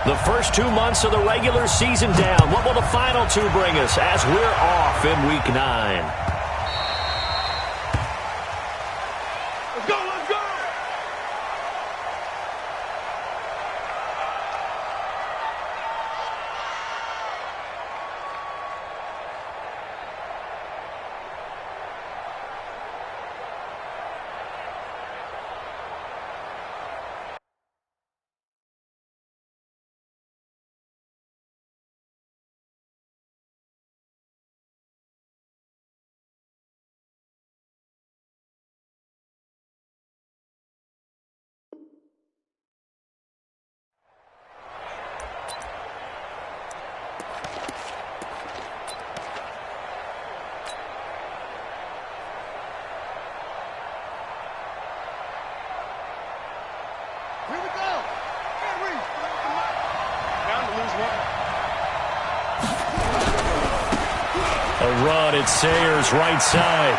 The first 2 months of the regular season down. What will the final 2 bring us as we're off in Week 9? A run at Sayers' right side.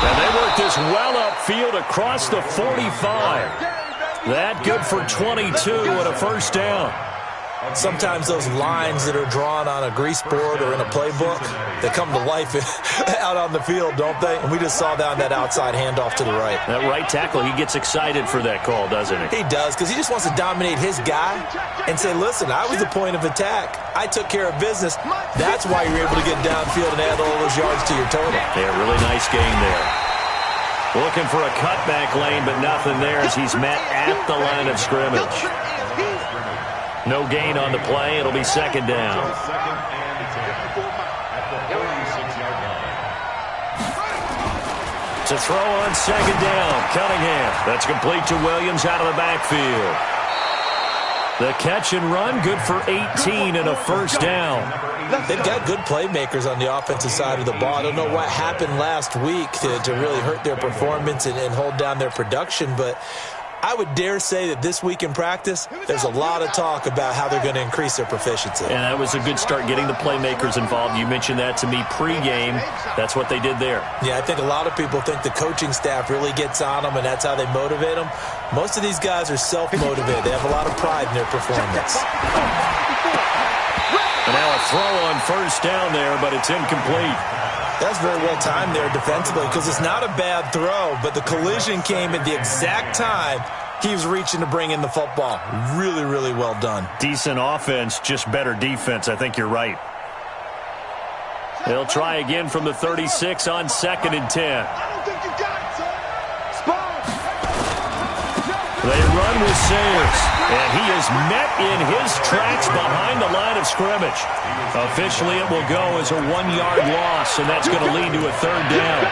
And they work this well upfield across the 45. That good for 22 and a first down. Sometimes those lines that are drawn on a grease board or in a playbook, they come to life out on the field, don't they? And we just saw that on that outside handoff to the right. That right tackle, he gets excited for that call, doesn't he? He does, because he just wants to dominate his guy and say, listen, I was the point of attack. I took care of business. That's why you're able to get downfield and add all those yards to your total. Yeah, really nice game there. Looking for a cutback lane, but nothing there as he's met at the line of scrimmage. No gain on the play. It'll be second down. To throw on second down, Cunningham. That's complete to Williams out of the backfield. The catch and run, good for 18 and a first down. They've got good playmakers on the offensive side of the ball. I don't know what happened last week to really hurt their performance and hold down their production, but I would dare say that this week in practice, there's a lot of talk about how they're going to increase their proficiency. And that was a good start getting the playmakers involved. You mentioned that to me pregame. That's what they did there. Yeah, I think a lot of people think the coaching staff really gets on them, and that's how they motivate them. Most of these guys are self-motivated. They have a lot of pride in their performance. And now a throw on first down there, but it's incomplete. That's very well timed there defensively because it's not a bad throw, but the collision came at the exact time he was reaching to bring in the football. Really, really well done. Decent offense, just better defense. I think you're right. They'll try again from the 36 on second and 10. They run with Sayers, and he is met in his tracks behind the line of scrimmage. Officially, it will go as a 1-yard loss, and that's going to lead to a third down.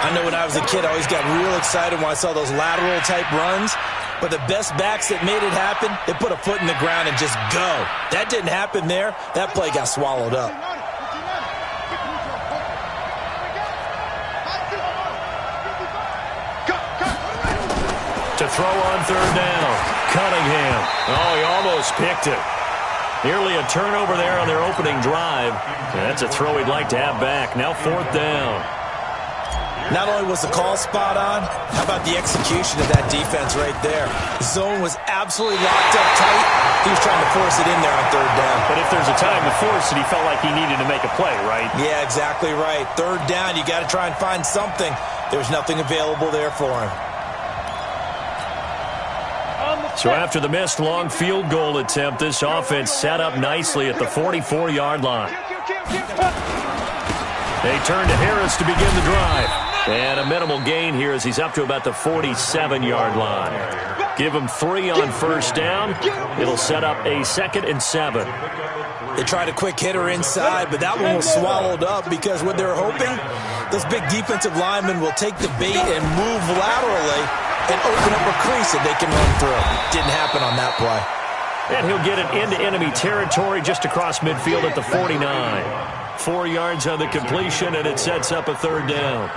I know when I was a kid, I always got real excited when I saw those lateral-type runs, but the best backs that made it happen, they put a foot in the ground and just go. That didn't happen there. That play got swallowed up. To throw on third down, Cunningham. Oh, he almost picked it. Nearly a turnover there on their opening drive. That's a throw he'd like to have back. Now fourth down. Not only was the call spot on, how about the execution of that defense right there? The zone was absolutely locked up tight. He was trying to force it in there on third down. But if there's a time to force it, he felt like he needed to make a play, right? Yeah, exactly right. Third down, you got to try and find something. There's nothing available there for him. So after the missed long field goal attempt, this offense set up nicely at the 44-yard line. They turn to Harris to begin the drive. And a minimal gain here as he's up to about the 47-yard line. Give him 3 on first down. It'll set up a 2nd and 7. They tried a quick hitter inside, but that one was swallowed up because what they're hoping, those big defensive linemen will take the bait and move laterally and open up a crease that they can run through. Didn't happen on that play. And he'll get it into enemy territory just across midfield at the 49. 4 yards on the completion, and it sets up a third down.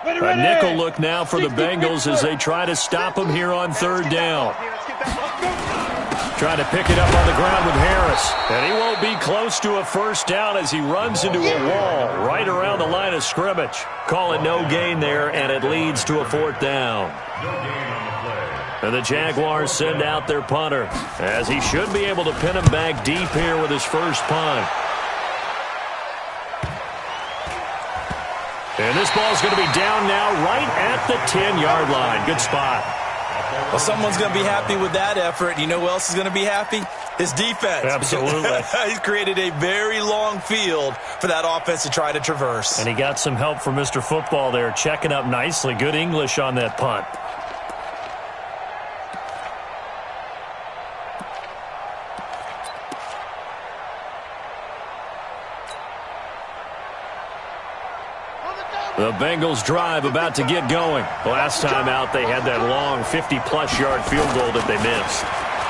A nickel look now for the Bengals as they try to stop him here on third down. trying to pick it up on the ground with Harris. And he won't be close to a first down as he runs into a wall right around the line of scrimmage. Call it no gain there, and it leads to a fourth down. And the Jaguars send out their punter, as he should be able to pin him back deep here with his first punt. And this ball's going to be down now right at the 10-yard line. Good spot. Well, someone's going to be happy with that effort. You know who else is going to be happy? His defense. Absolutely. He's created a very long field for that offense to try to traverse. And he got some help from Mr. Football there, checking up nicely. Good English on that punt. The Bengals drive about to get going. Last time out, they had that long 50-plus yard field goal that they missed.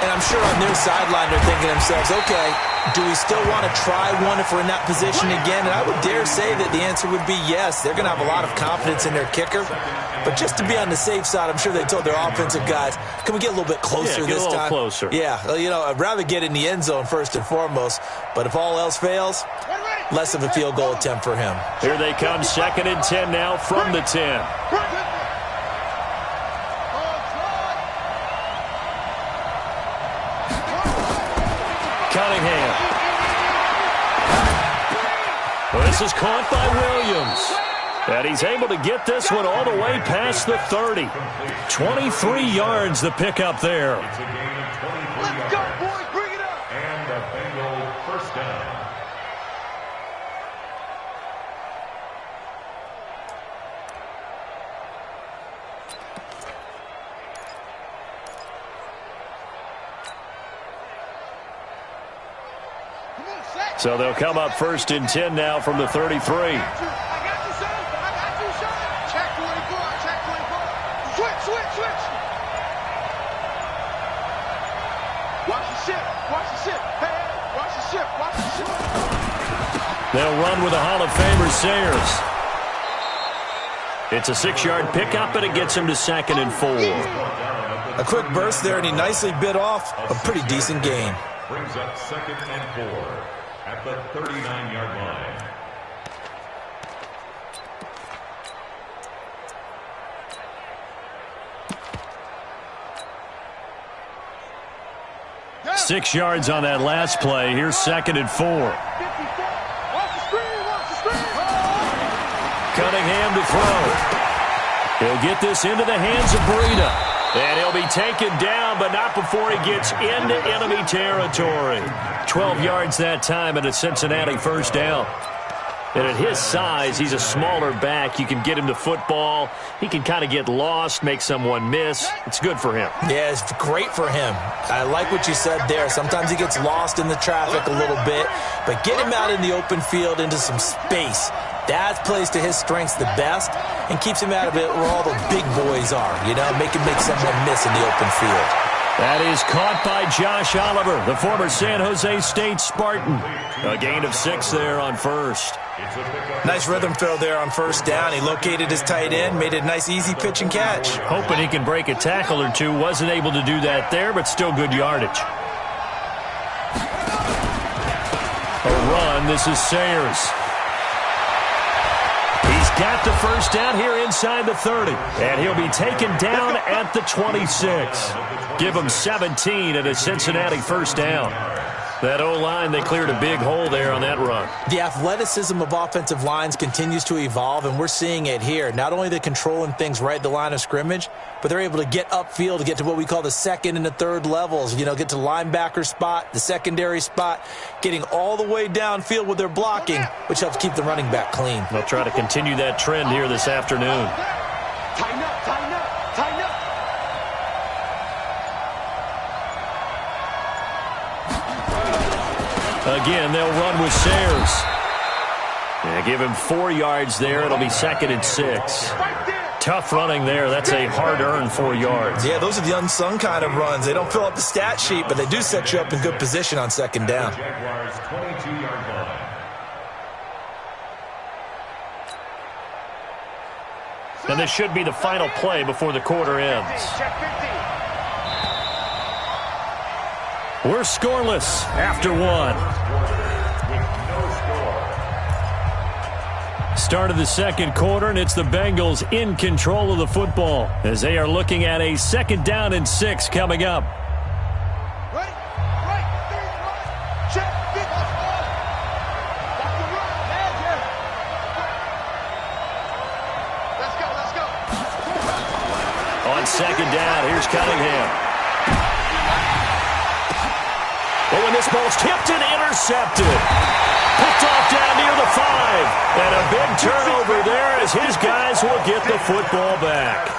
And I'm sure on their sideline they're thinking to themselves, okay, do we still want to try one if we're in that position again? And I would dare say that the answer would be yes. They're going to have a lot of confidence in their kicker. But just to be on the safe side, I'm sure they told their offensive guys, can we get a little bit closer this time? Yeah, get a little closer. Yeah, you know, I'd rather get in the end zone first and foremost. But if all else fails, less of a field goal attempt for him. Here they come, 2nd and 10 now from the 10. Cunningham. Well, this is caught by Williams. And he's able to get this one all the way past the 30. 23 yards the pickup there. Let's go, boys. Bring it up. And the Bengals first down. So they'll come up 1st and 10 now from the 33. I got you, son. I got you, son. Check 24. Check 24. Switch. Watch the ship. Watch the ship. Hey, watch the ship. Watch the ship. They'll run with a Hall of Famer, Sayers. It's a 6-yard pickup, and it gets him to 2nd and 4. A quick burst there, and he nicely bit off a pretty decent gain. Brings up 2nd and 4 at the 39-yard line. Yeah. 6 yards on that last play. Here's 2nd and 4. Watch the screen. Cunningham to throw. He'll get this into the hands of Breida. And he'll be taken down, but not before he gets into enemy territory. 12 yards that time and a Cincinnati first down. And at his size, he's a smaller back. You can get him to football. He can kind of get lost, make someone miss. It's good for him. Yeah, it's great for him. I like what you said there. Sometimes he gets lost in the traffic a little bit, but get him out in the open field into some space. That plays to his strengths the best and keeps him out of it where all the big boys are, you know, make someone miss in the open field. That is caught by Josh Oliver, the former San Jose State Spartan. A gain of 6 there on first. Nice rhythm fill there on first down. He located his tight end, made a nice easy pitch and catch. Hoping he can break a tackle or two. Wasn't able to do that there, but still good yardage. A run. This is Sayers. He's got the first down here inside the 30. And he'll be taken down at the 26. Give him 17 and a Cincinnati first down. That O-line, they cleared a big hole there on that run. The athleticism of offensive lines continues to evolve, and we're seeing it here. Not only they're controlling things right at the line of scrimmage, but they're able to get upfield to get to what we call the 2nd and the 3rd levels. You know, get to linebacker spot, the secondary spot, getting all the way downfield with their blocking, which helps keep the running back clean. They'll try to continue that trend here this afternoon. Tighten up. Again, they'll run with Sayers. Yeah, give him 4 yards there. It'll be 2nd and 6. Tough running there. That's a hard-earned 4 yards. Yeah, those are the unsung kind of runs. They don't fill up the stat sheet, but they do set you up in good position on 2nd down. Jaguars 22-yard line. And this should be the final play before the quarter ends. We're scoreless after one. Start of the second quarter, and it's the Bengals in control of the football as they are looking at a 2nd down and 6 coming up. Ready? Right. 3, 1. Check. Big off. That's the run. Magic. Let's go. Let's go. On 2nd down, here's Cunningham. Oh, and this ball's tipped and intercepted. Picked off down near the 5. And a big turnover there as his guys will get the football back.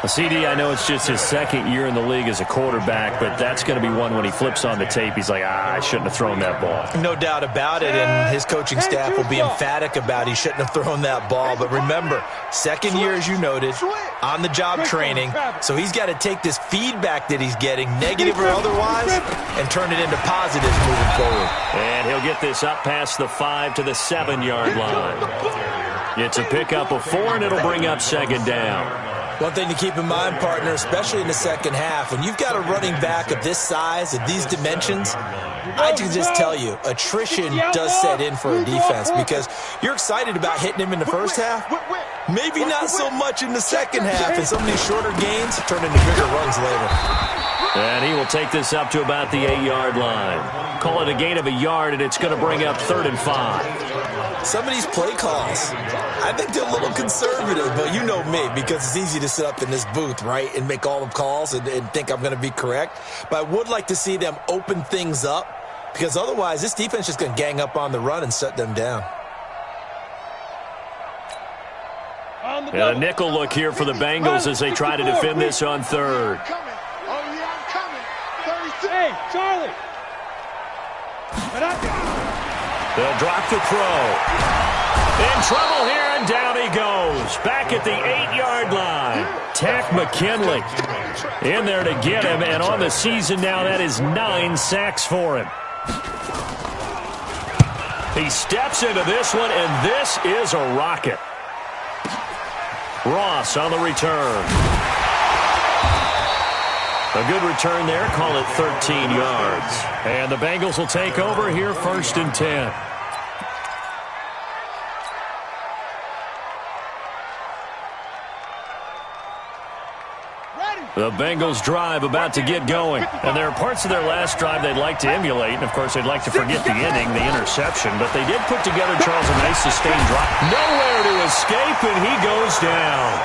CD, I know it's just his 2nd year in the league as a quarterback, but that's going to be one when he flips on the tape. He's like, I shouldn't have thrown that ball. No doubt about it, and his coaching staff will be emphatic about he shouldn't have thrown that ball. But remember, 2nd year, as you noted, on-the-job training, so he's got to take this feedback that he's getting, negative or otherwise, and turn it into positives moving forward. And he'll get this up past the 5 to the 7-yard line. It's a pickup of 4, and it'll bring up 2nd down. One thing to keep in mind, partner, especially in the second half, when you've got a running back of this size, of these dimensions, I can just tell you, attrition does set in for a defense because you're excited about hitting him in the first half. Maybe not so much in the second half, and some of these shorter gains turn into bigger runs later. And he will take this up to about the 8-yard line. Call it a gain of a yard, and it's going to bring up 3rd and 5. Some of these play calls, I think they're a little conservative, but you know me, because it's easy to sit up in this booth, right, and make all the calls and think I'm going to be correct. But I would like to see them open things up, because otherwise this defense is just going to gang up on the run and shut them down. And a nickel look here for the Bengals as they try to defend this on 3rd. Hey, Charlie. They'll drop the throw. In trouble here, and down he goes. Back at the 8-yard line. Tack McKinley in there to get him, and on the season now, that is 9 sacks for him. He steps into this one, and this is a rocket. Ross on the return. A good return there. Call it 13 yards. And the Bengals will take over here, 1st and 10. The Bengals drive about to get going. And there are parts of their last drive they'd like to emulate. And, of course, they'd like to forget the inning, the interception. But they did put together, Charles, a nice sustained drive. Nowhere to escape, and he goes down.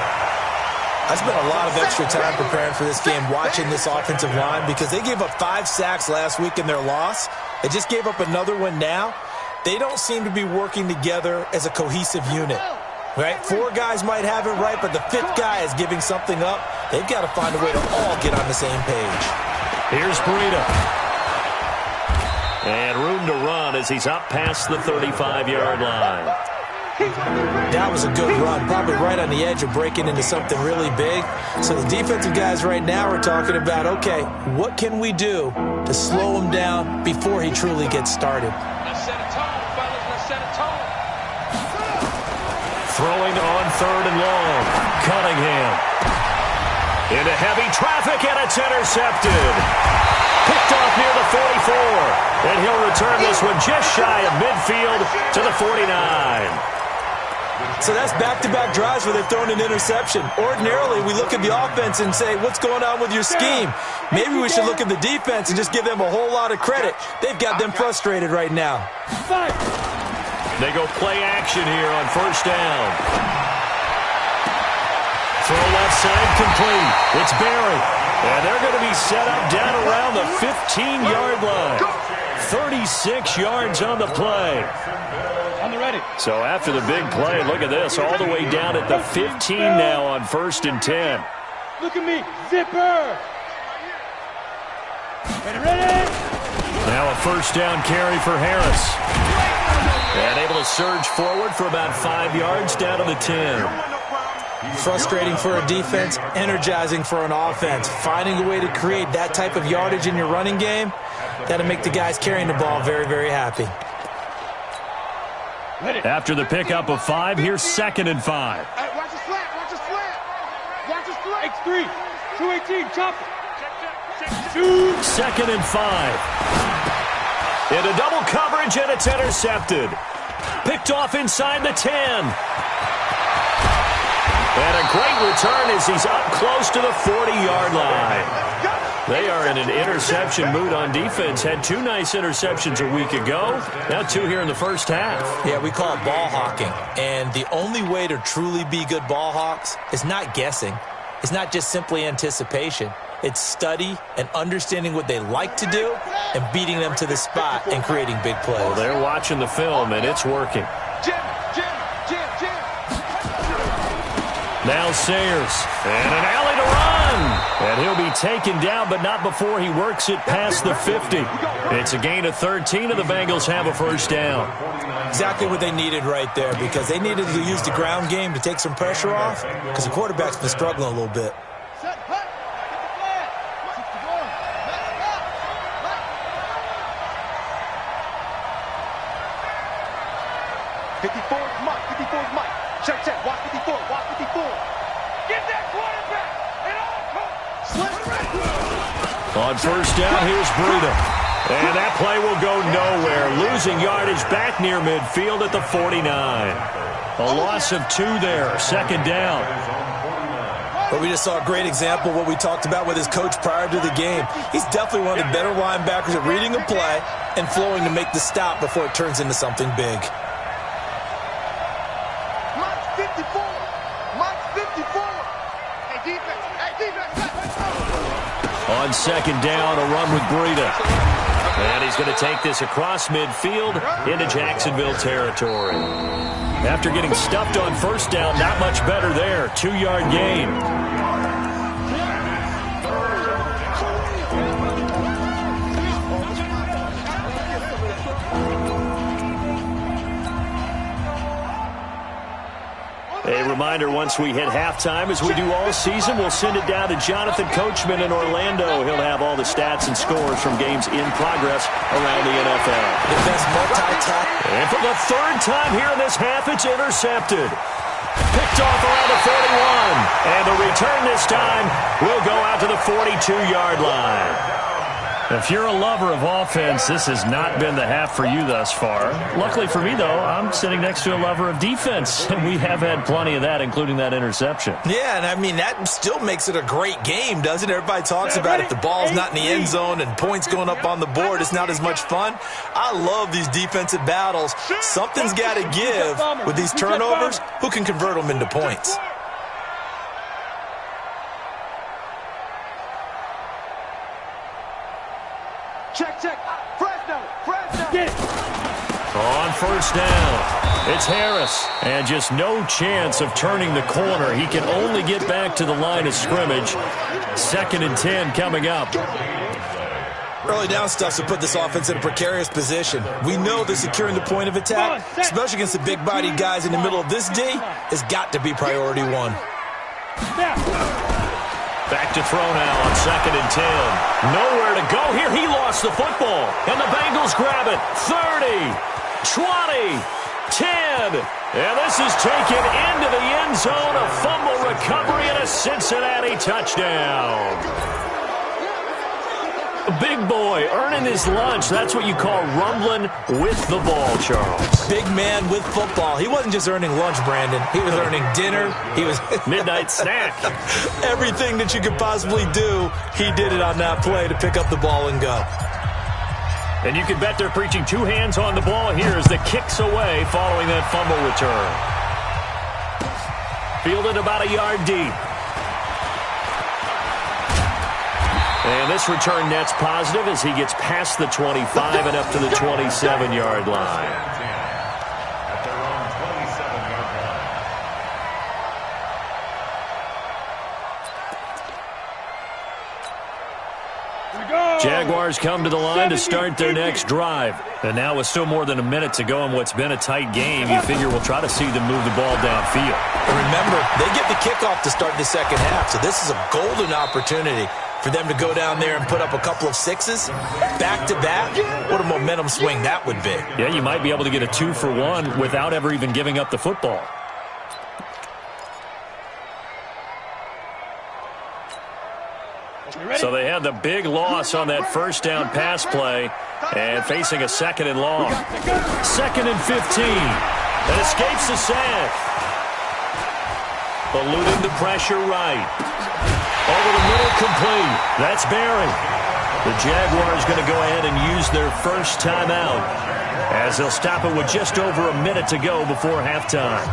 I spent a lot of extra time preparing for this game, watching this offensive line, because they gave up 5 sacks last week in their loss. They just gave up another one now. They don't seem to be working together as a cohesive unit. Right? 4 guys might have it right, but the 5th guy is giving something up. They've got to find a way to all get on the same page. Here's Breida. And room to run as he's up past the 35-yard line. That was a good run, probably right on the edge of breaking into something really big. So the defensive guys right now are talking about, okay, what can we do to slow him down before he truly gets started? Let's set a tone, fellas. Let's set a tone. Throwing on 3rd and long. Cunningham. Into heavy traffic, and it's intercepted. Picked off near the 44. And he'll return this one just shy of midfield to the 49. So that's back-to-back drives where they've thrown an interception. Ordinarily, we look at the offense and say, what's going on with your scheme? Maybe we should look at the defense and just give them a whole lot of credit. They've got them frustrated right now. They go play action here on 1st down. Throw left side complete. It's Barry. And they're going to be set up down around the 15-yard line. 36 yards on the play. On the ready. So after the big play, look at this, all the way down at the 15 now on 1st and 10. Look at me, zipper. Ready? Now a 1st down carry for Harris. And able to surge forward for about 5 yards down to the 10. Frustrating for a defense, energizing for an offense. Finding a way to create that type of yardage in your running game, that'll make the guys carrying the ball very, very happy. After the pickup of 5, here's 2nd and 5. Hey, watch the slant, watch the slant. Watch the slant. X3, 218, chop it. 2nd and 5. Into double coverage, and it's intercepted. Picked off inside the 10. And a great return as he's up close to the 40-yard line. They are in an interception mood on defense. Had 2 nice interceptions a week ago. Now 2 here in the first half. Yeah, we call it ball hawking. And the only way to truly be good ball hawks is not guessing. It's not just simply anticipation. It's study and understanding what they like to do and beating them to the spot and creating big plays. Well, they're watching the film, and it's working. Now Sayers, and an alley to run. And he'll be taken down, but not before he works it past the 50. It's a gain of 13, and the Bengals have a first down. Exactly what they needed right there, because they needed to use the ground game to take some pressure off, because the quarterback's been struggling a little bit. 54 is Mike. 54 is Mike. Check, check. Watch 54. Watch 54. Get that quarterback. And all. On first down, here's Breida. And that play will go nowhere. Losing yardage back near midfield at the 49. A loss of 2 there. 2nd down. But we just saw a great example of what we talked about with his coach prior to the game. He's definitely one of the better linebackers at reading a play and flowing to make the stop before it turns into something big. Mike's 54. Mike's 54. Hey, defense. Hey, defense. On 2nd down, a run with Breida. And he's going to take this across midfield into Jacksonville territory. After getting stuffed on first down, not much better there. 2-yard gain. A reminder, once we hit halftime, as we do all season, we'll send it down to Jonathan Coachman in Orlando. He'll have all the stats and scores from games in progress around the NFL. The best multi-tap. And for the 3rd time here in this half, it's intercepted. Picked off around the 41. And the return this time will go out to the 42-yard line. If you're a lover of offense, this has not been the half for you thus far. Luckily for me, though, I'm sitting next to a lover of defense, and we have had plenty of that, including that interception. Yeah, and I mean, that still makes it a great game, doesn't it? Everybody talks about if the ball's not in the end zone and points going up on the board, it's not as much fun. I love these defensive battles. Something's got to give with these turnovers. Who can convert them into points? Check, check. Fresno. On first down, it's Harris. And just no chance of turning the corner. He can only get back to the line of scrimmage. 2nd and 10 coming up. Early down stuff to put this offense in a precarious position. We know that securing the point of attack, especially against the big-bodied guys in the middle of this D, has got to be priority 1. Back to throw now on 2nd and 10. Nowhere to go here. He lost the football. And the Bengals grab it. 30, 20, 10. And this is taken into the end zone. A fumble recovery and a Cincinnati touchdown. Big boy earning his lunch. That's what you call rumbling with the ball, Charles. Big man with football. He wasn't just earning lunch, Brandon. He was earning dinner. He was midnight snack. Everything that you could possibly do, he did it on that play to pick up the ball and go. And you can bet they're preaching 2 hands on the ball here as the kick's away following that fumble return. Fielded about a yard deep. And this return net's positive as he gets past the 25 and up to the 27-yard line. Jaguars come to the line to start their next drive. And now with still more than a minute to go in what's been a tight game, you figure we'll try to see them move the ball downfield. Remember, they get the kickoff to start the second half, so this is a golden opportunity for them to go down there and put up a couple of 6s back-to-back. What a momentum swing that would be. Yeah, you might be able to get a 2-for-1 without ever even giving up the football. So they have Yeah, the big loss on that first down pass play and facing a second and long. 2nd and 15. That escapes the sack. Eluding the pressure right. Over the middle, complete. That's Barry. The Jaguars going to go ahead and use their first timeout as they'll stop it with just over a minute to go before halftime.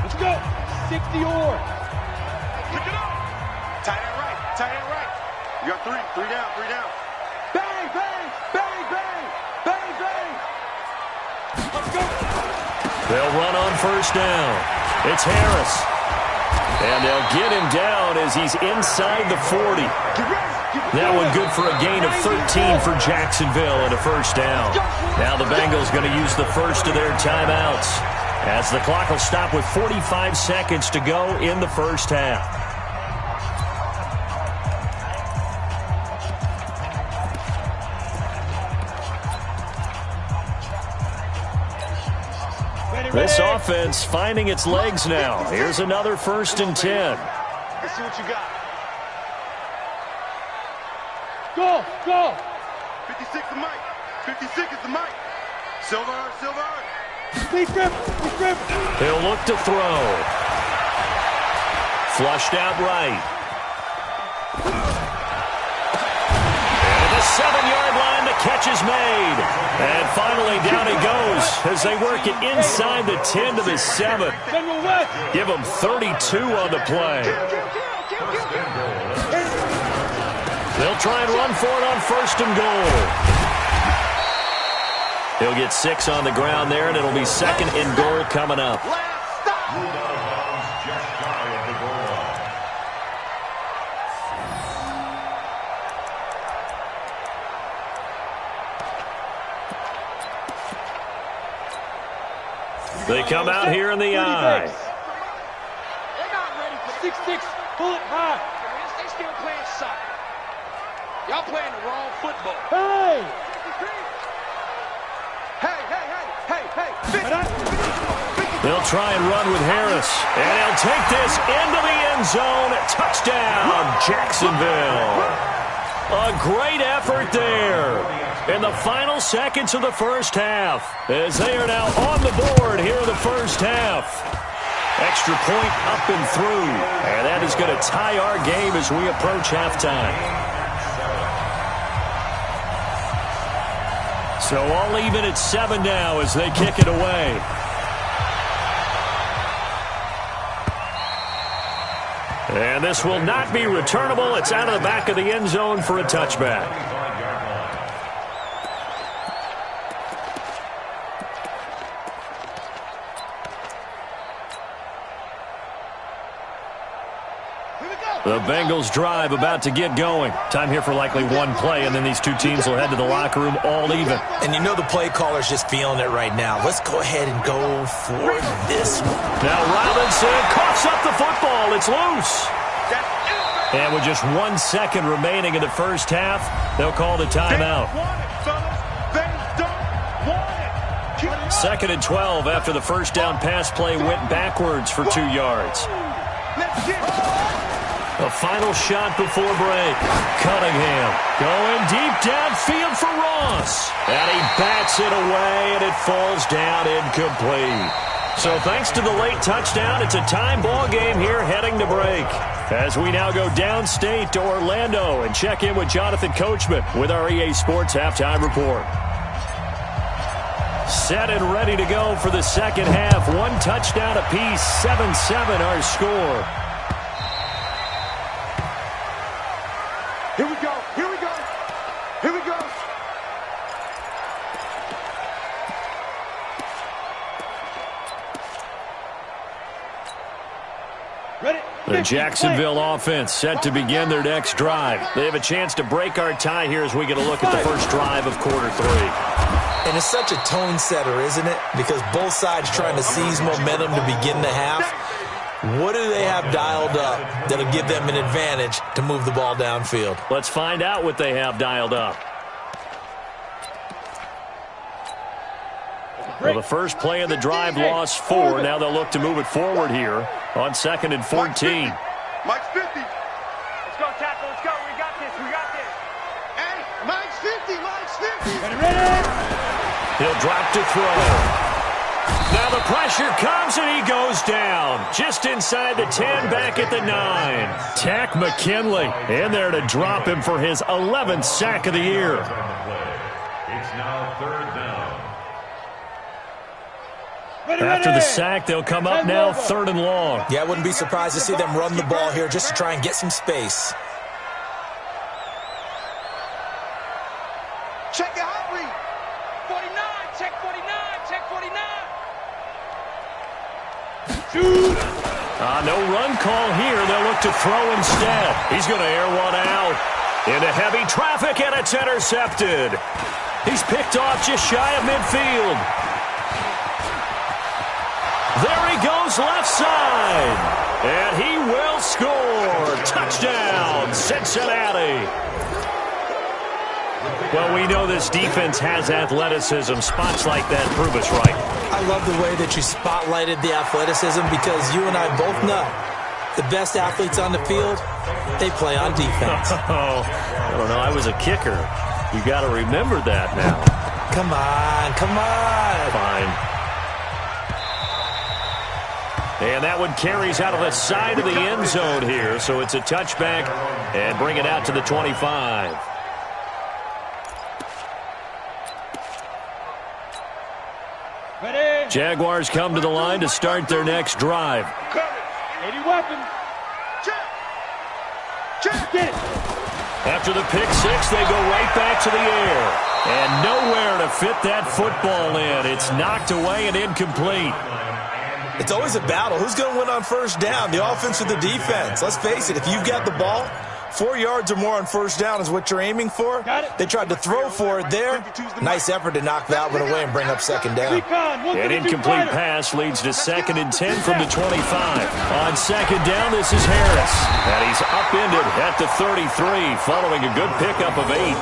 Let's go. 60 or. Pick it up. Tight end right. Tight end right. You got three. Three down. Three down. Bang, bang, bang, bang, bang, bang. Let's go. They'll run on first down. It's Harris. And they'll get him down as he's inside the 40. That one good for a gain of 13 for Jacksonville and a first down. Now the Bengals going to use the first of their timeouts as the clock will stop with 45 seconds to go in the first half. This offense finding its legs now. Here's another 1st and 10. Let's see what you got. Go, go. 56 is Mike. 56 is the Mike. Silver, silver. Speed grip, speed grip. He'll look to throw. Flushed out right. And at the 7-yard line, the catch is made. And finally, down he goes as they work it inside the 10 to the 7. Give him 32 on the play. They'll try and run for it on 1st and goal. He'll get 6 on the ground there, and it'll be 2nd and goal coming up. They come out here in the eye. They're not ready for 6-6. Pull it high. They still playing soccer. Y'all playing the wrong football. Hey! Hey, hey, hey, hey, hey. They'll try and run with Harris. And he'll take this into the end zone. Touchdown, Jacksonville. A great effort there in the final seconds of the first half as they are now on the board here in the first half. Extra point up and through, and that is going to tie our game as we approach halftime. So all even at 7 now as they kick it away. And this will not be returnable. It's out of the back of the end zone for a touchback. The Bengals drive about to get going. Time here for likely one play, and then these two teams will head to the locker room all even. And you know the play caller's just feeling it right now. Let's go ahead and go for this one. Now Robinson coughs up the football. It's loose. And with just 1 second remaining in the first half, they'll call the timeout. 2nd and 12 after the first down pass play went backwards for 2 yards. A final shot before break. Cunningham going deep downfield for Ross. And he bats it away, and it falls down incomplete. So thanks to the late touchdown, it's a time ball game here heading to break. As we now go downstate to Orlando and check in with Jonathan Coachman with our EA Sports Halftime Report. Set and ready to go for the second half. 1 touchdown apiece, 7-7 our score. Here we go, here we go, here we go. Ready? The Jacksonville offense set to begin their next drive. They have a chance to break our tie here as we get a look at the first drive of quarter 3. And it's such a tone setter, isn't it? Because both sides trying to seize momentum to begin the half. What do they have dialed up that'll give them an advantage to move the ball downfield? Let's find out what they have dialed up. Well, the first play of the drive lost 4. Now they'll look to move it forward here on 2nd and 14. Mike's 50. Let's go, tackle. Let's go. We got this. We got this. Hey, Mike's 50. Mike's 50. Ready. He'll drop to throw. Now the pressure comes and he goes down. Just inside the 10, back at the 9. Tack McKinley in there to drop him for his 11th sack of the year. It's now 3rd down. After the sack, they'll come up now 3rd and long. Yeah, I wouldn't be surprised to see them run the ball here just to try and get some space. Check your hot read. 49. Check 49. Check 49. No run call here. They'll look to throw instead. He's going to air one out. Into heavy traffic, and it's intercepted. He's picked off just shy of midfield. There he goes left side. And he will score. Touchdown, Cincinnati. Well, we know this defense has athleticism. Spots like that prove us right. I love the way that you spotlighted the athleticism because you and I both know the best athletes on the field, they play on defense. Oh, I don't know. I was a kicker. You got to remember that now. Come on, come on. Fine. And that one carries out of the side of the end zone here. So it's a touchback and bring it out to the 25. Ready. Jaguars come to the line to start their next drive. 80 weapons. Check. Check. Get it. After the pick six, they go right back to the air. And nowhere to fit that football in. It's knocked away and incomplete. It's always a battle. Who's going to win on first down, the offense or the defense? Let's face it, if you've got the ball, 4 yards or more on first down is what you're aiming for. They tried to throw for it there. Nice effort to knock that one away and bring up second down. An incomplete pass leads to 2nd and 10 from the 25. On second down, this is Harris. And he's upended at the 33 following a good pickup of 8.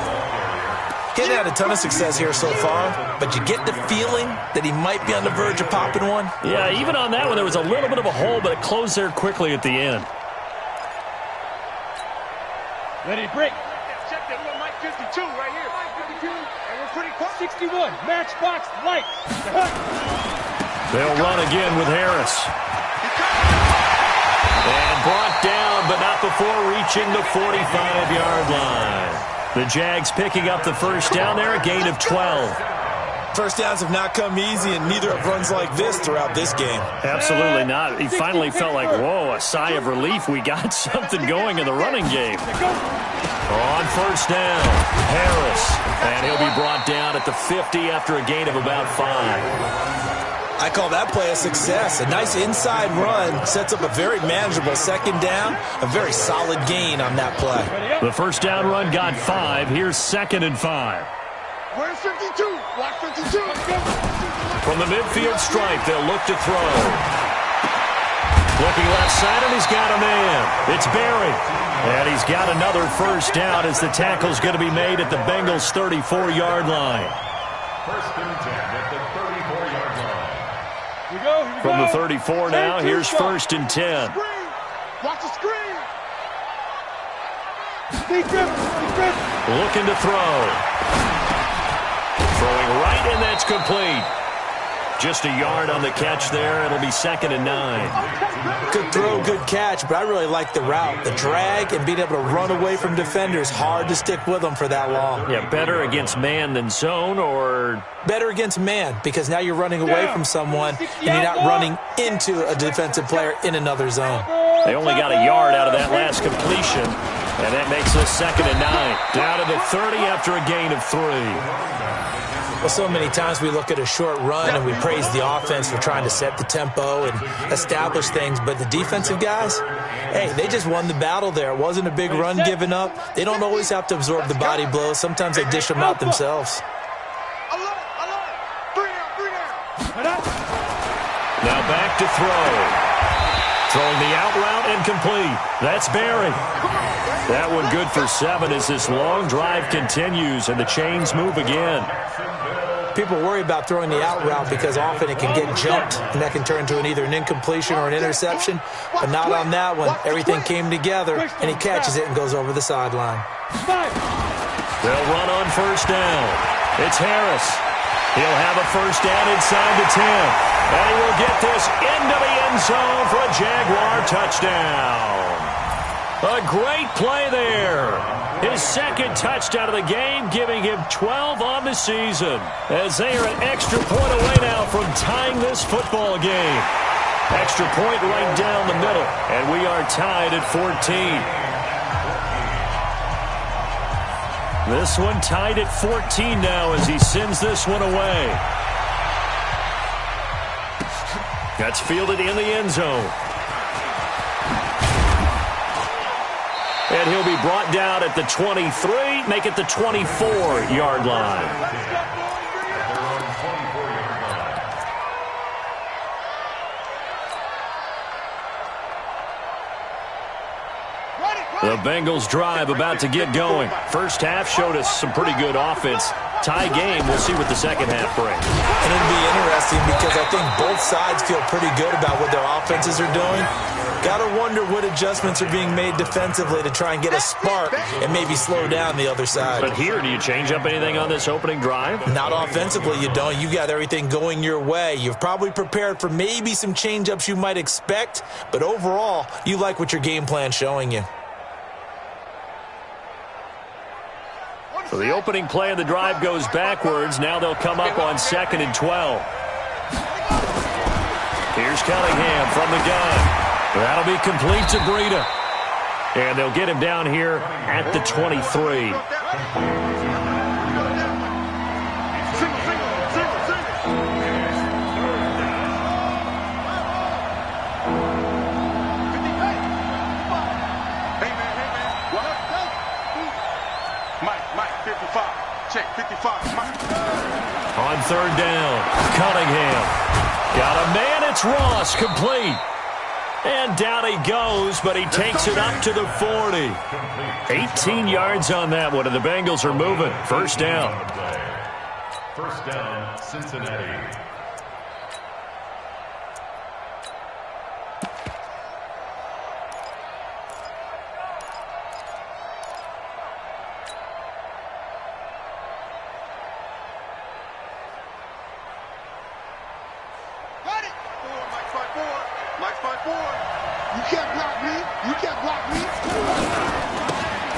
He's had a ton of success here so far, but you get the feeling that he might be on the verge of popping one. Yeah, even on that one, there was a little bit of a hole, but it closed there quickly at the end. Ready to break. Check that. We're Mike 52 right here. Mike 52. And we're pretty close. 61. Matchbox light. They'll run again with Harris. And brought down, but not before reaching the 45-yard line. The Jags picking up the first down there, a gain of 12. First downs have not come easy, and neither have runs like this throughout this game. Absolutely not. He finally felt like, whoa, a sigh of relief. We got something going in the running game. On first down, Harris. And he'll be brought down at the 50 after a gain of about 5. I call that play a success. A nice inside run sets up a very manageable second down, a very solid gain on that play. The first down run got 5. Here's 2nd and 5. Where's 52? Block 52. From the midfield stripe, they'll look to throw. Looking left side, and he's got a man. It's Barry. And he's got another first down as the tackle's going to be made at the Bengals' 34-yard line. First and 10 at the 34-yard line. Here we go. From the 34 now, here's first and 10. Screen. Watch the screen. Looking to throw. Throwing right, and that's complete. Just a yard on the catch there. It'll be 2nd and 9. Good throw, good catch, but I really like the route. The drag and being able to run away from defenders, hard to stick with them for that long. Yeah, better against man than zone, or? Better against man, because now you're running away from someone, and you're not running into a defensive player in another zone. They only got a yard out of that last completion, and that makes us 2nd and 9. Down to the 30 after a gain of 3. Well, so many times we look at a short run and we praise the offense for trying to set the tempo and establish things, but the defensive guys, hey, they just won the battle there. It wasn't a big run given up. They don't always have to absorb the body blows. Sometimes they dish them out themselves. Now back to throw. Throwing the out route incomplete. That's Barry. That one good for 7 as this long drive continues and the chains move again. People worry about throwing the out route because often it can get jumped, and that can turn into either an incompletion or an interception. But not on that one. Everything came together, and he catches it and goes over the sideline. They'll run on first down. It's Harris. He'll have a first down inside the 10. And he will get this into the end zone for a Jaguar touchdown. A great play there. His second touchdown of the game, giving him 12 on the season. As they are an extra point away now from tying this football game. Extra point right down the middle. And we are tied at 14. This one tied at 14 now as he sends this one away. That's fielded in the end zone. And he'll be brought down at the 23, make it the 24-yard line. The Bengals drive about to get going. First half showed us some pretty good offense. Tie game, we'll see what the second half brings. And it'll be interesting because I think both sides feel pretty good about what their offenses are doing. Got to wonder what adjustments are being made defensively to try and get a spark and maybe slow down the other side. But here, do you change up anything on this opening drive? Not offensively, you don't. You got everything going your way. You've probably prepared for maybe some change-ups you might expect, but overall, you like what your game plan's showing you. So the opening play of the drive goes backwards. Now they'll come up on 2nd and 12. Here's Cunningham from the gun. That'll be complete to Breida. And they'll get him down here at the 23. Check 55. On third down, Cunningham. Got a man, it's Ross, complete. And down he goes, but he takes it up to the 40. 18 yards on that one, and the Bengals are moving. First down. First down, Cincinnati.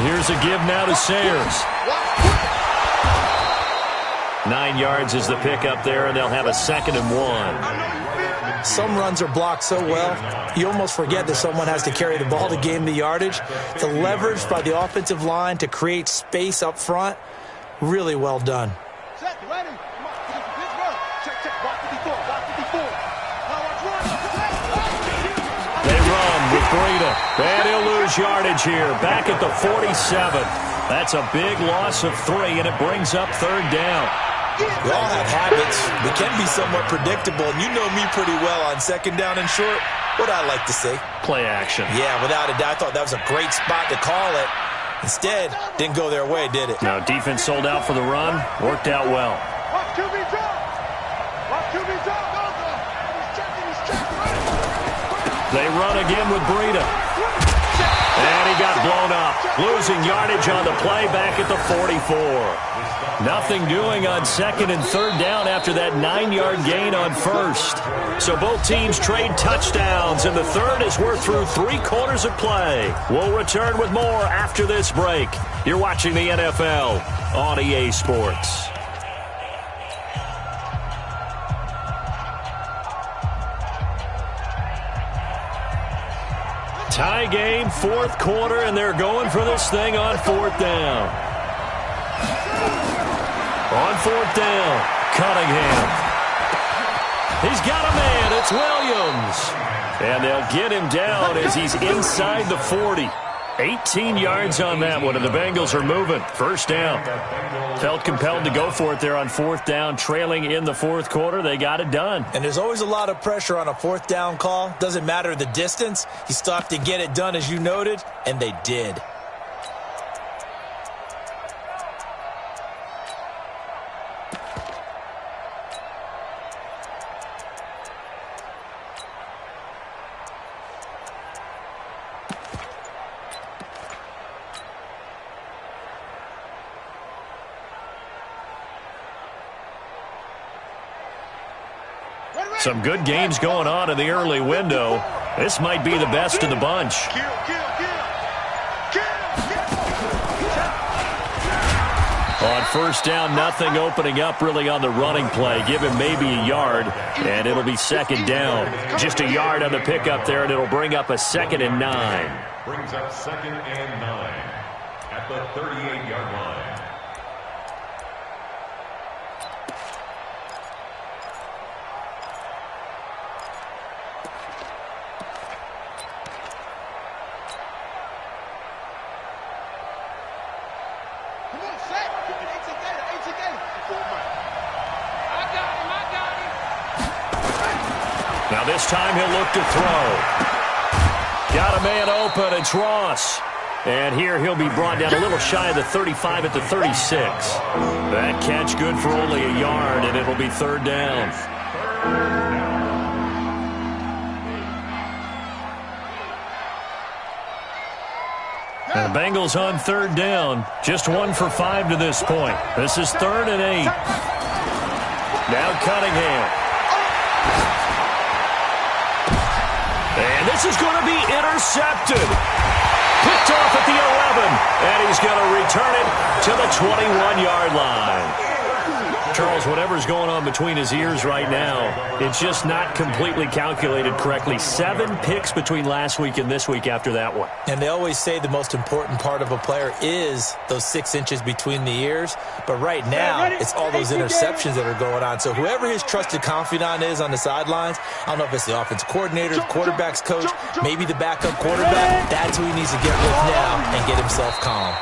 Here's a give now to Sayers. 9 yards is the pickup there, and they'll have a 2nd and 1. Some runs are blocked so well, you almost forget that someone has to carry the ball to gain the yardage. The leverage by the offensive line to create space up front, really well done. They run with Breida. And he'll lose yardage here. Back at the 47. That's a big loss of 3, and it brings up third down. We all have habits. We can be somewhat predictable, and you know me pretty well on 2nd down and short. What I like to say. Play action. Yeah, without a doubt. I thought that was a great spot to call it. Instead, didn't go their way, did it? No, defense sold out for the run. Worked out well. They run again with Breida. And he got blown up. Losing yardage on the play back at the 44. Nothing doing on 2nd and 3rd down after that 9-yard gain on 1st. So both teams trade touchdowns, and the third is we're through 3 quarters of play. We'll return with more after this break. You're watching the NFL on EA Sports. Tie game, 4th quarter, and they're going for this thing on 4th down. On 4th down, Cunningham. He's got a man, it's Williams. And they'll get him down as he's inside the 40. 18 yards on that one, and the Bengals are moving. First down. Felt compelled to go for it there on 4th down, trailing in the 4th quarter. They got it done. And there's always a lot of pressure on a 4th down call. Doesn't matter the distance. You still have to get it done, as you noted, and they did. Some good games going on in the early window. This might be the best of the bunch. On first down, nothing opening up really on the running play. Give him maybe a yard, and it'll be second down. Just a yard on the pickup there, and it'll bring up a 2nd and 9. Brings up 2nd and 9 at the 38-yard line. Now this time he'll look to throw. Got a man open, it's Ross. And here he'll be brought down a little shy of the 35 at the 36. That catch good for only a yard, and it'll be 3rd down. And the Bengals on 3rd down. Just 1 for 5 to this point. This is 3rd and 8. Now Cunningham. And this is going to be intercepted. Picked off at the 11. And he's going to return it to the 21-yard line. Charles, whatever's going on between his ears right now, it's just not completely calculated correctly. 7 picks between last week and this week after that one. And they always say the most important part of a player is those 6 inches between the ears. But right now, it's all those interceptions that are going on. So whoever his trusted confidant is on the sidelines, I don't know if it's the offensive coordinator, the quarterback's coach, maybe the backup quarterback, that's who he needs to get with now and get himself calm.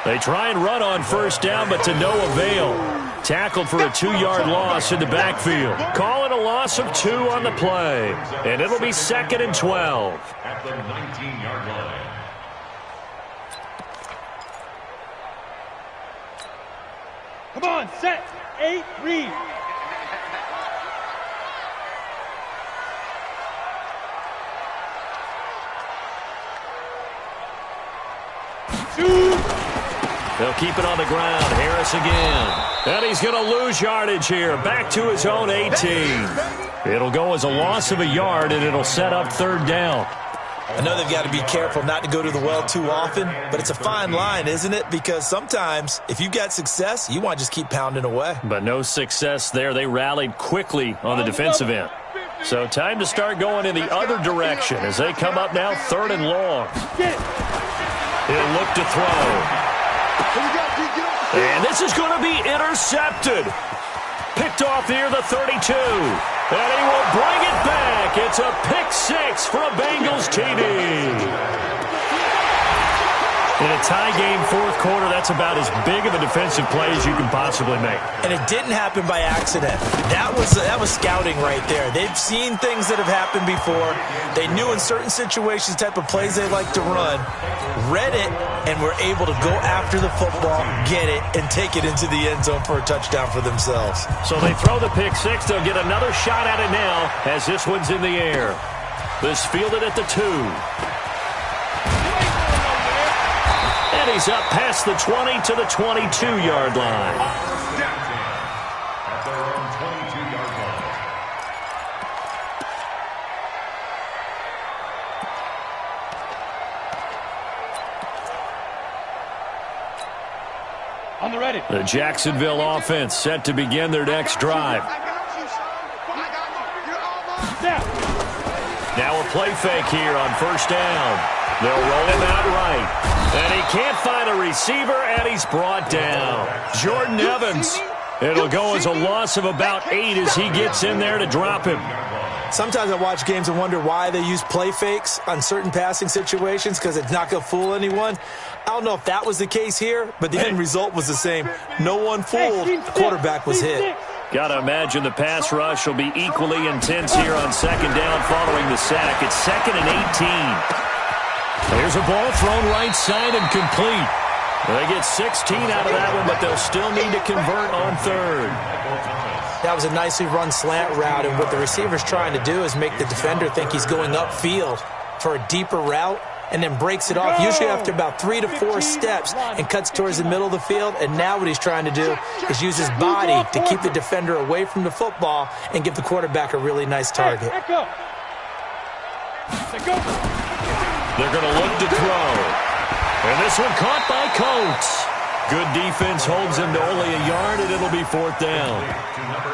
They try and run on first down, but to no avail. Tackled for a 2-yard loss in the backfield. Call it a loss of 2 on the play. And it'll be 2nd and 12. At the 19-yard line. Come on, set, 8, read. They'll keep it on the ground. Harris again. And he's going to lose yardage here. Back to his own 18. It'll go as a loss of a yard, and it'll set up 3rd down. I know they've got to be careful not to go to the well too often, but it's a fine line, isn't it? Because sometimes, if you've got success, you want to just keep pounding away. But no success there. They rallied quickly on the defensive end. So time to start going in the other direction as they come up now 3rd and long. He'll look to throw. And this is going to be intercepted. Picked off near the 32. And he will bring it back. It's a pick 6 for a Bengals TD. In a tie game, 4th quarter, that's about as big of a defensive play as you can possibly make. And it didn't happen by accident. That was scouting right there. They've seen things that have happened before. They knew in certain situations the type of plays they like to run, read it, and were able to go after the football, get it, and take it into the end zone for a touchdown for themselves. So they throw the pick 6. They'll get another shot at it now as this one's in the air. This fielded at the 2. And he's up past the 20 to the 22-yard line. At their own 22-yard line. On the ready. The Jacksonville offense set to begin their next drive. Now a play fake here on first down. They'll roll him out right. And he can't find a receiver, and he's brought down. Jordan Evans. It'll go as a loss of about 8 as he gets in there to drop him. Sometimes I watch games and wonder why they use play fakes on certain passing situations because it's not going to fool anyone. I don't know if that was the case here, but the end result was the same. No one fooled. The quarterback was hit. Got to imagine the pass rush will be equally intense here on second down following the sack. It's 2nd and 18. There's a ball thrown right side and complete. They get 16 out of that one, but they'll still need to convert on 3rd. That was a nicely run slant route, and what the receiver's trying to do is make the defender think he's going upfield for a deeper route, and then breaks it off, usually after about 3 to 4 steps, and cuts towards the middle of the field. And now what he's trying to do is use his body to keep the defender away from the football and give the quarterback a really nice target. They're going to look to throw. And this one caught by Coates. Good defense holds him to only a yard, and it'll be 4th down.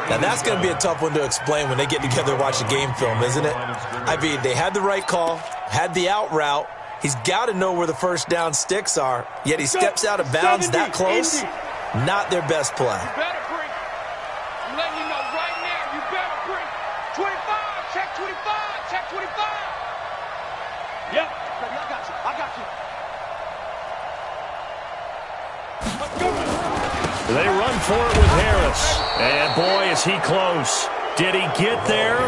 Now, that's going to be a tough one to explain when they get together and watch a game film, isn't it? I mean, they had the right call, had the out route. He's got to know where the first down sticks are, yet he steps out of bounds that close. Not their best play. You better bring. I'm letting you know right now, you better bring. 25, check 25, check 25. Yep. Baby, I got you. I got you. They run for it with Harris. And boy, is he close. Did he get there?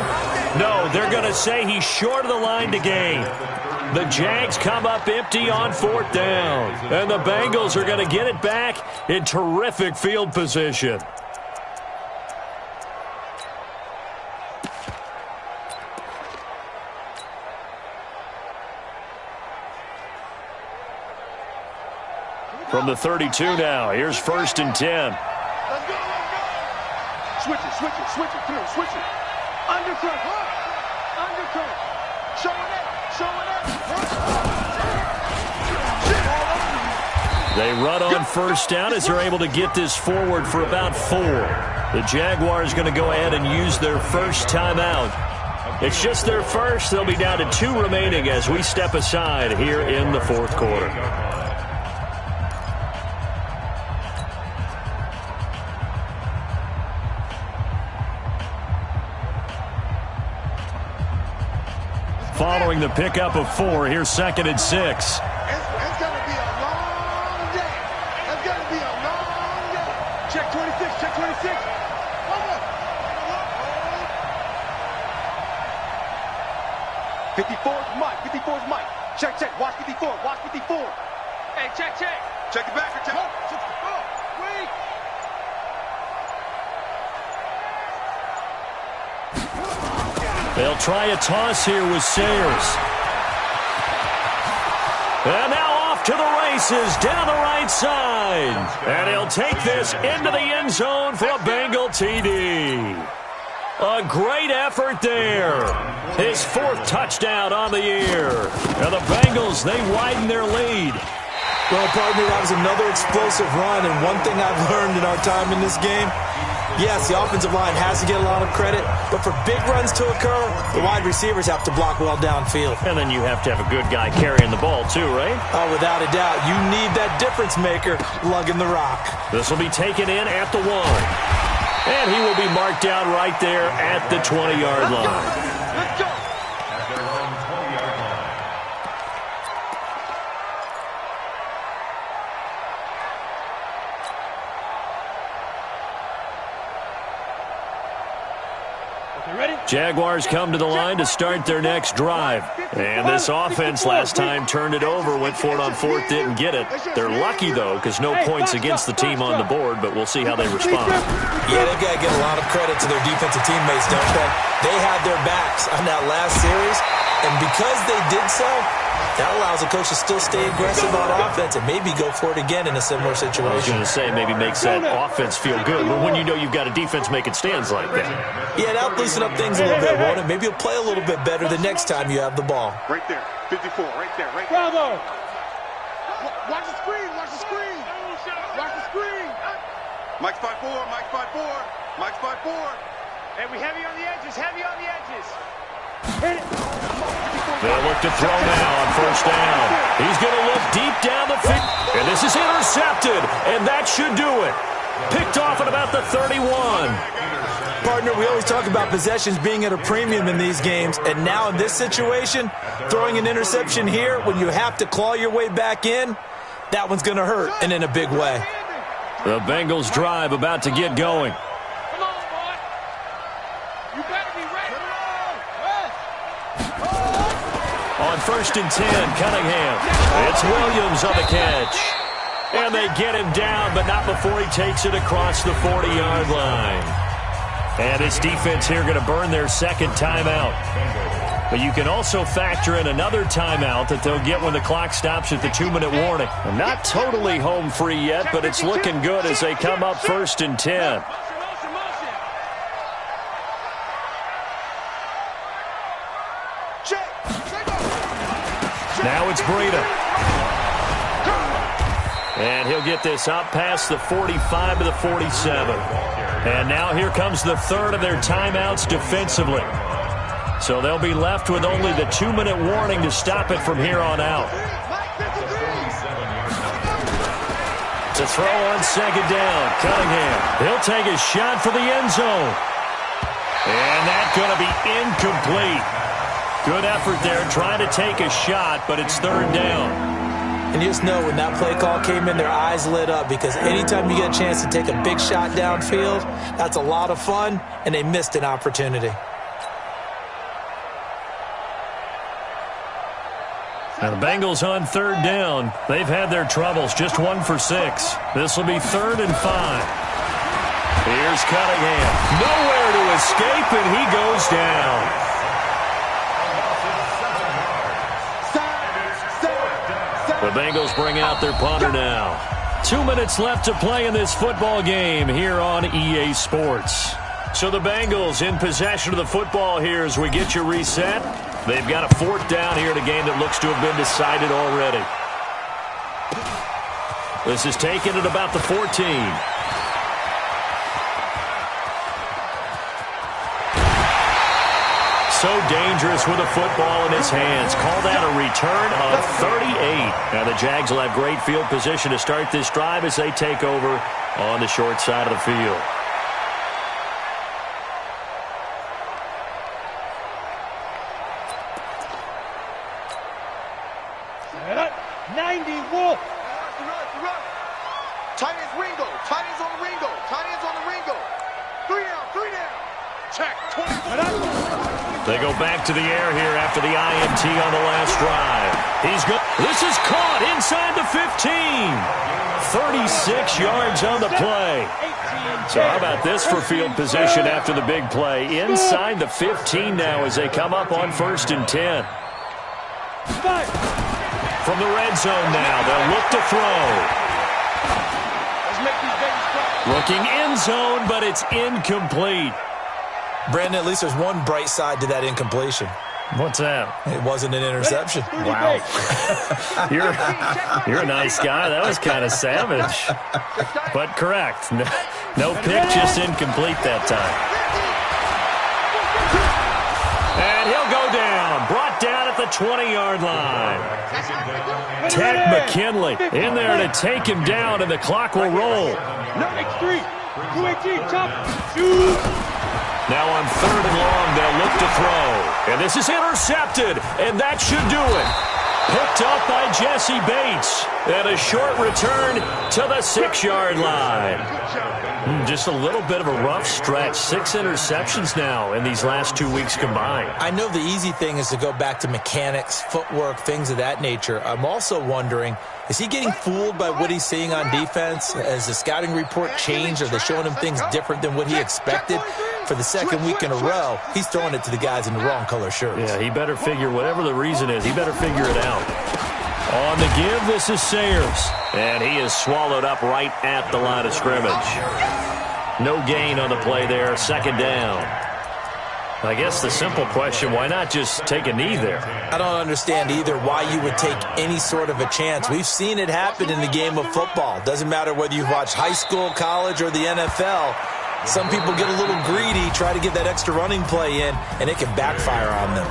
No, they're going to say he's short of the line to gain. The Jags come up empty on 4th down. And the Bengals are going to get it back in terrific field position. From the 32 now, here's 1st and 10. Let's go, let's go. Switch it, switch it, switch it. Come on, switch it. Undercut, undercut. Showing it, showing it. They run on 1st down as they're able to get this forward for about 4. The Jaguars going to go ahead and use their first timeout. It's just their first. They'll be down to 2 remaining as we step aside here in the 4th quarter. Following the pickup of 4, here's 2nd and 6. It's going to be a long day. It's going to be a long day. Check 26, check 26. One more. 54's Mike, 54's Mike. Check, check, watch 54, watch 54. Hey, check, check. Check the back, check. Wait. They'll try a toss here with Sayers. And now off to the races down the right side. And he'll take this into the end zone for a Bengal TD. A great effort there. His 4th touchdown on the year. And the Bengals, they widen their lead. Well, partner, that was another explosive run, and one thing I've learned in our time in this game, yes, the offensive line has to get a lot of credit, but for big runs to occur, the wide receivers have to block well downfield. And then you have to have a good guy carrying the ball too, right? Oh, without a doubt. You need that difference maker lugging the rock. This will be taken in at the 1. And he will be marked down right there at the 20-yard line. Let's go. Jaguars come to the line to start their next drive. And this offense last time turned it over, went for it on 4th, didn't get it. They're lucky, though, because no points against the team on the board, but we'll see how they respond. Yeah, they've got to get a lot of credit to their defensive teammates, don't they? They had their backs on that last series, and because they did so, that allows the coach to still stay aggressive on offense and maybe go for it again in a similar situation. I was going to say, maybe makes that offense feel good, but when you know you've got a defense making stands like that. Yeah, that'll loosen up things a little bit, won't it? Maybe you'll play a little bit better the next time you have the ball. Right there, 54, right there, right there. Bravo! Watch the screen, watch the screen. Watch the screen. Mike's 5-4, Mike's 5-4, Mike's 5-4. Hey, we heavy on the edges, heavy on the edges. Hit it! They'll look to throw now on 1st down. He's going to look deep down the field. And this is intercepted. And that should do it. Picked off at about the 31. Partner, we always talk about possessions being at a premium in these games. And now in this situation, throwing an interception here when you have to claw your way back in, that one's going to hurt, and in a big way. The Bengals drive about to get going. Come on, boy. You better be ready. On 1st and 10, Cunningham. It's Williams on the catch. And they get him down, but not before he takes it across the 40-yard line. And his defense here going to burn their 2nd timeout. But you can also factor in another timeout that they'll get when the clock stops at the 2-minute warning. And not totally home free yet, but it's looking good as they come up 1st and 10. Now it's Breida. And he'll get this up past the 45 to the 47. And now here comes the third of their timeouts defensively. So they'll be left with only the 2-minute warning to stop it from here on out. To throw on 2nd down, Cunningham. He'll take a shot for the end zone. And that's going to be incomplete. Good effort there, trying to take a shot, but it's 3rd down. And you just know when that play call came in, their eyes lit up, because anytime you get a chance to take a big shot downfield, that's a lot of fun, and they missed an opportunity. Now the Bengals on 3rd down. They've had their troubles, just 1 for 6. This will be 3rd and 5. Here's Cunningham. Nowhere to escape, and he goes down. The Bengals bring out their punter now. 2 minutes left to play in this football game here on EA Sports. So the Bengals in possession of the football here as we get you reset. They've got a 4th down here in a game that looks to have been decided already. This is taken at about the 14. So dangerous with a football in his hands. Called out a return of 38. Now the Jags will have great field position to start this drive as they take over on the short side of the field. Set up. 90 Wolf. Tight ends Ringo. Tight ends on the Ringo. Tight ends on the Ringo. 3 down. 3 down. Check. 20. They go back to the air here after the INT on the last drive. This is caught inside the 15. 36 yards on the play. So how about this for field position after the big play? Inside the 15 now as they come up on 1st and 10. From the red zone now, they'll look to throw. Looking end zone, but it's incomplete. Brandon, at least there's one bright side to that incompletion. What's that? It wasn't an interception. Wow. You're a nice guy. That was kind of savage. But correct. No pick, just incomplete that time. And he'll go down. Brought down at the 20-yard line. Ted McKinley in there to take him down, and the clock will roll. X3. 218. Chop. Shoot. Now on 3rd and long, they'll look to throw. And this is intercepted, and that should do it. Picked up by Jesse Bates. And a short return to the 6-yard line. Just a little bit of a rough stretch. 6 interceptions now in these last 2 weeks combined. I know the easy thing is to go back to mechanics, footwork, things of that nature. I'm also wondering, is he getting fooled by what he's seeing on defense? Has the scouting report changed? Are they showing him things different than what he expected? For the 2nd week in a row, he's throwing it to the guys in the wrong color shirts. Yeah, he better figure, whatever the reason is, he better figure it out. On the give, this is Sayers. And he is swallowed up right at the line of scrimmage. No gain on the play there, 2nd down. I guess the simple question, why not just take a knee there? I don't understand either why you would take any sort of a chance. We've seen it happen in the game of football. Doesn't matter whether you've watched high school, college, or the NFL. Some people get a little greedy, try to get that extra running play in, and it can backfire on them.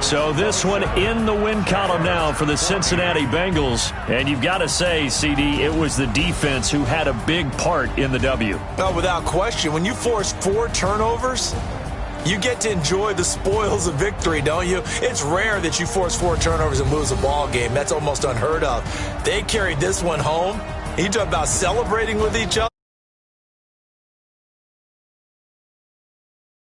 So this one in the win column now for the Cincinnati Bengals. And you've got to say, CD, it was the defense who had a big part in the W. Oh, without question. When you force 4 turnovers, you get to enjoy the spoils of victory, don't you? It's rare that you force 4 turnovers and lose a ball game. That's almost unheard of. They carried this one home. You talk about celebrating with each other.